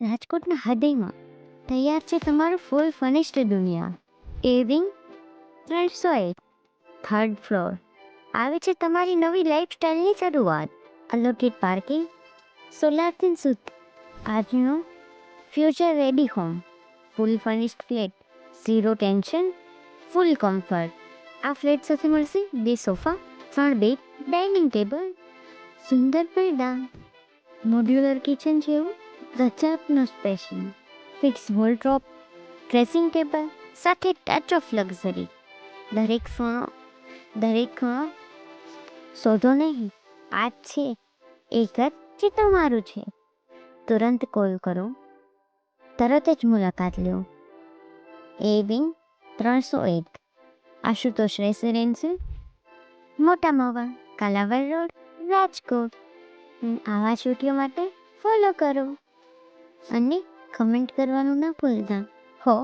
રાજકોટના હૃદયમાં તૈયાર છે તમારું ફૂલ ફર્નિશ્ડ દુનિયા. એ વિંગ 301 થર્ડ ફ્લોર. આવે છે તમારી નવી લાઈફસ્ટાઈલની શરૂઆત. અલોકેટ પાર્કિંગ, સોલારથી શુદ્ધ. આજનો ફ્યુચર રેડી હોમ. ફૂલ ફર્નિશ્ડ ફ્લેટ, ઝીરો ટેન્શન, ફૂલ કમ્ફર્ટ. આ ફ્લેટ સાથે મળશે 2 સોફા, 3 બેડ, ડાઇનિંગ ટેબલ, સુંદર પડદા, મોડ્યુલર કિચન જેવું ગજબનું સ્પેશિયલ, ફિક્સ વોલડ્રોપ, ડ્રેસિંગ ટેબલ સાથે ટચ ઓફ લક્ઝરી. દરેક શોધો નહીં, આ જ છે એ ઘર જે તમારું છે. તુરંત કોલ કરો, તરત જ મુલાકાત લો. એ વિંગ 301 આશુતોષ રેસિડેન્સી, મોટા મવા, કાલાવડ રોડ, રાજકોટ. આવા છૂટીઓ માટે ફોલો કરો અને કમેન્ટ કરવાનું ના ભૂલતા હો.